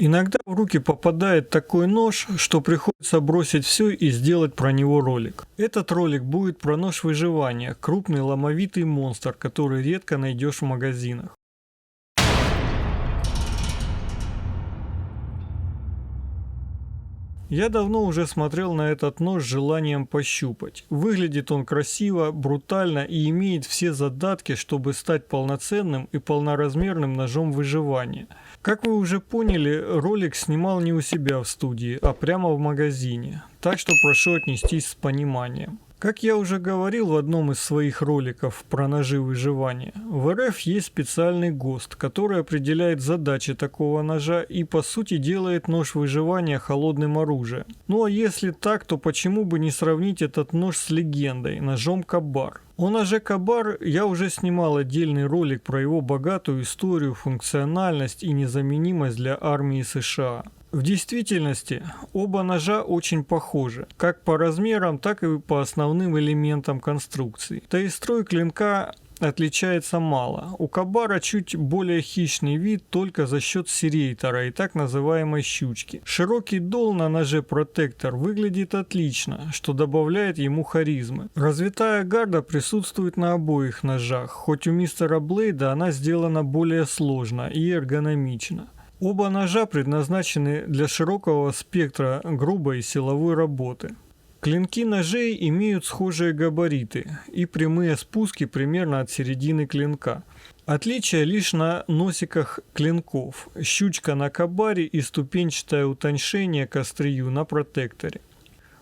Иногда в руки попадает такой нож, что приходится бросить все и сделать про него ролик. Этот ролик будет про нож выживания, крупный ломовитый монстр, который редко найдешь в магазинах. Я давно уже смотрел на этот нож с желанием пощупать. Выглядит он красиво, брутально и имеет все задатки, чтобы стать полноценным и полноразмерным ножом выживания. Как вы уже поняли, ролик снимал не у себя в студии, а прямо в магазине. Так что прошу отнестись с пониманием. Как я уже говорил в одном из своих роликов про ножи выживания, в РФ есть специальный ГОСТ, который определяет задачи такого ножа и по сути делает нож выживания холодным оружием. Ну а если так, то почему бы не сравнить этот нож с легендой, ножом Кабар? О ноже Кабар я уже снимал отдельный ролик про его богатую историю, функциональность и незаменимость для армии США. В действительности оба ножа очень похожи, как по размерам, так и по основным элементам конструкции. Да и строй клинка отличается мало. У Кабара чуть более хищный вид только за счет серейтора и так называемой щучки. Широкий дол на ноже Протектор выглядит отлично, что добавляет ему харизмы. Развитая гарда присутствует на обоих ножах, хоть у мистера Блейда она сделана более сложно и эргономично. Оба ножа предназначены для широкого спектра грубой силовой работы. Клинки ножей имеют схожие габариты и прямые спуски примерно от середины клинка. Отличие лишь на носиках клинков, щучка на Кабаре и ступенчатое утоньшение к острию на Протекторе.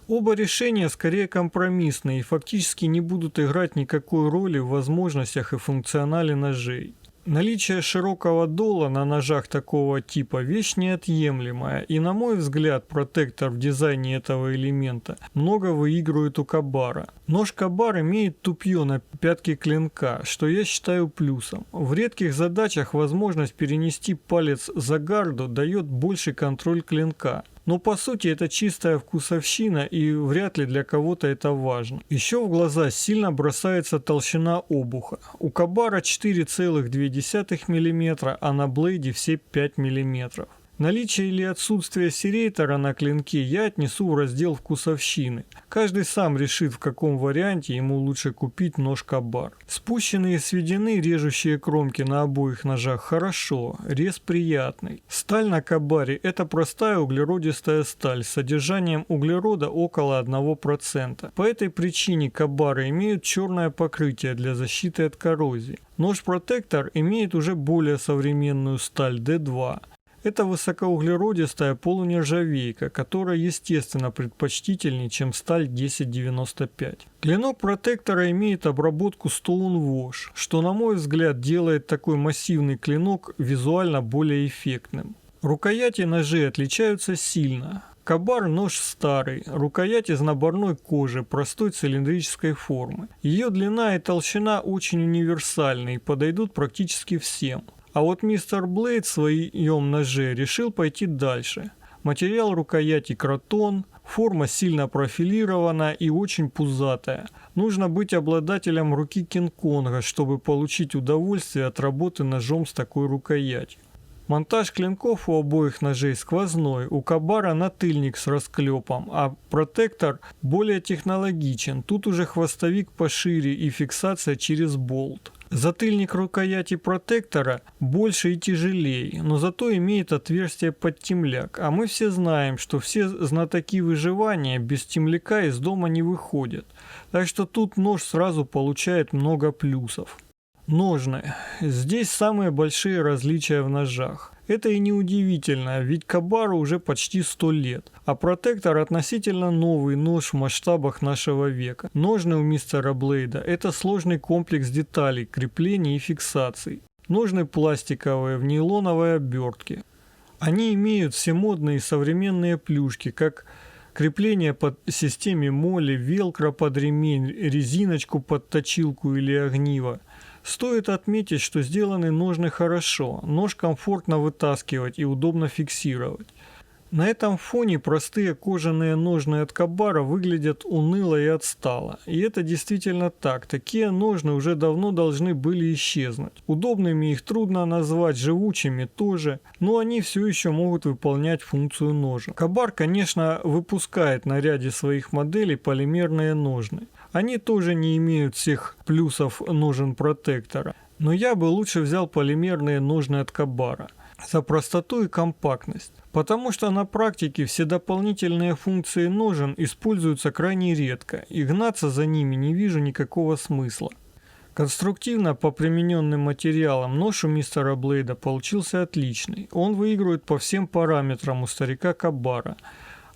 Оба решения скорее компромиссные и фактически не будут играть никакой роли в возможностях и функционале ножей. Наличие широкого дола на ножах такого типа вещь неотъемлемая, и на мой взгляд Протектор в дизайне этого элемента много выигрывает у Кабара. Нож Кабар имеет тупье на пятке клинка, что я считаю плюсом. В редких задачах возможность перенести палец за гарду дает больший контроль клинка. Но по сути это чистая вкусовщина и вряд ли для кого-то это важно. Еще в глаза сильно бросается толщина обуха. У Кабара 4,2 мм, а на Блейде все 5 мм. Наличие или отсутствие серейтора на клинке я отнесу в раздел вкусовщины. Каждый сам решит, в каком варианте ему лучше купить нож Кабар. Спущенные сведены режущие кромки на обоих ножах хорошо, рез приятный. Сталь на Кабаре – это простая углеродистая сталь с содержанием углерода около 1%. По этой причине Кабары имеют черное покрытие для защиты от коррозии. Нож Протектор имеет уже более современную сталь D2. Это высокоуглеродистая полунержавейка, которая естественно предпочтительнее, чем сталь 1095. Клинок Протектора имеет обработку Stone Wash, что на мой взгляд делает такой массивный клинок визуально более эффектным. Рукояти ножей отличаются сильно. Кабар нож старый, рукоять из наборной кожи простой цилиндрической формы. Ее длина и толщина очень универсальны и подойдут практически всем. А вот мистер Блейд в своем ноже решил пойти дальше. Материал рукояти кротон, форма сильно профилирована и очень пузатая. Нужно быть обладателем руки Кинг-Конга, чтобы получить удовольствие от работы ножом с такой рукоятью. Монтаж клинков у обоих ножей сквозной, у Кабара натыльник с расклепом, а Протектор более технологичен, тут уже хвостовик пошире и фиксация через болт. Затыльник рукояти Протектора больше и тяжелее, но зато имеет отверстие под темляк, а мы все знаем, что все знатоки выживания без темляка из дома не выходят, так что тут нож сразу получает много плюсов. Ножны. Здесь самые большие различия в ножах. Это и не удивительно, ведь Кабару уже почти 100 лет, а Протектор относительно новый нож в масштабах нашего века. Ножны у мистера Блейда – это сложный комплекс деталей, креплений и фиксаций. Ножны пластиковые в нейлоновой обертке. Они имеют все модные современные плюшки, как крепление под системе моли, велкро под ремень, резиночку под точилку или огниво. Стоит отметить, что сделаны ножны хорошо, нож комфортно вытаскивать и удобно фиксировать. На этом фоне простые кожаные ножны от Кабара выглядят уныло и отстало. И это действительно так. Такие ножны уже давно должны были исчезнуть. Удобными их трудно назвать, живучими тоже, но они все еще могут выполнять функцию ножен. Кабар, конечно, выпускает на ряде своих моделей полимерные ножны. Они тоже не имеют всех плюсов ножен протектора. Но я бы лучше взял полимерные ножны от Кабара. За простоту и компактность. Потому что на практике все дополнительные функции ножен используются крайне редко, и гнаться за ними не вижу никакого смысла. Конструктивно по примененным материалам нож у мистера Блейда получился отличный. Он выигрывает по всем параметрам у старика Кабара.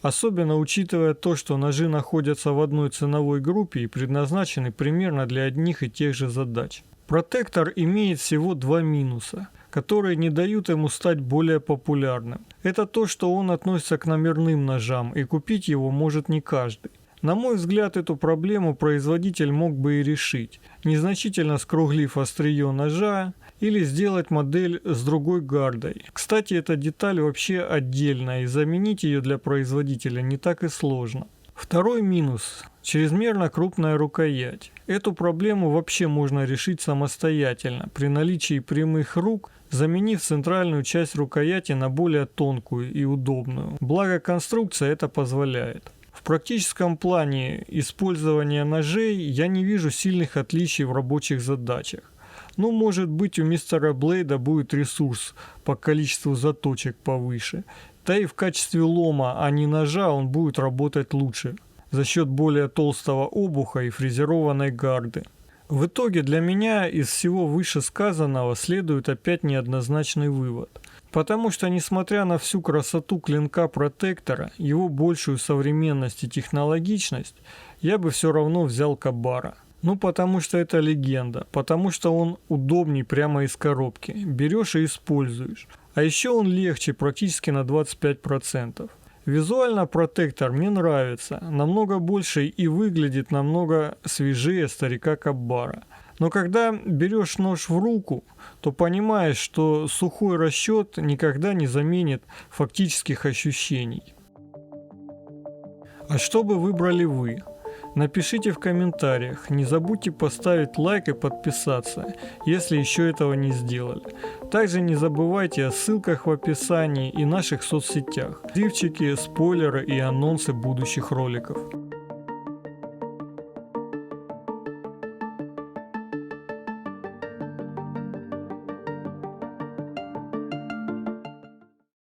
Особенно учитывая то, что ножи находятся в одной ценовой группе и предназначены примерно для одних и тех же задач. Протектор имеет всего два минуса, которые не дают ему стать более популярным. Это то, что он относится к номерным ножам, и купить его может не каждый. На мой взгляд, эту проблему производитель мог бы и решить, незначительно скруглив острие ножа или сделать модель с другой гардой. Кстати, эта деталь вообще отдельная, и заменить ее для производителя не так и сложно. Второй минус – чрезмерно крупная рукоять. Эту проблему вообще можно решить самостоятельно, при наличии прямых рук, заменив центральную часть рукояти на более тонкую и удобную. Благо конструкция это позволяет. В практическом плане использования ножей я не вижу сильных отличий в рабочих задачах. Ну, может быть, у мистера Блейда будет ресурс по количеству заточек повыше. Да и в качестве лома, а не ножа, он будет работать лучше за счет более толстого обуха и фрезерованной гарды. В итоге для меня из всего вышесказанного следует опять неоднозначный вывод. Потому что, несмотря на всю красоту клинка протектора, его большую современность и технологичность, я бы все равно взял Кабара. Ну, потому что это легенда, потому что он удобней прямо из коробки, берешь и используешь. А еще он легче практически на 25%. Визуально протектор мне нравится, намного больше и выглядит намного свежее старика Кабара. Но когда берешь нож в руку, то понимаешь, что сухой расчет никогда не заменит фактических ощущений. А что бы выбрали вы? Напишите в комментариях, не забудьте поставить лайк и подписаться, если еще этого не сделали. Также не забывайте о ссылках в описании и наших соцсетях, архивчики, спойлеры и анонсы будущих роликов.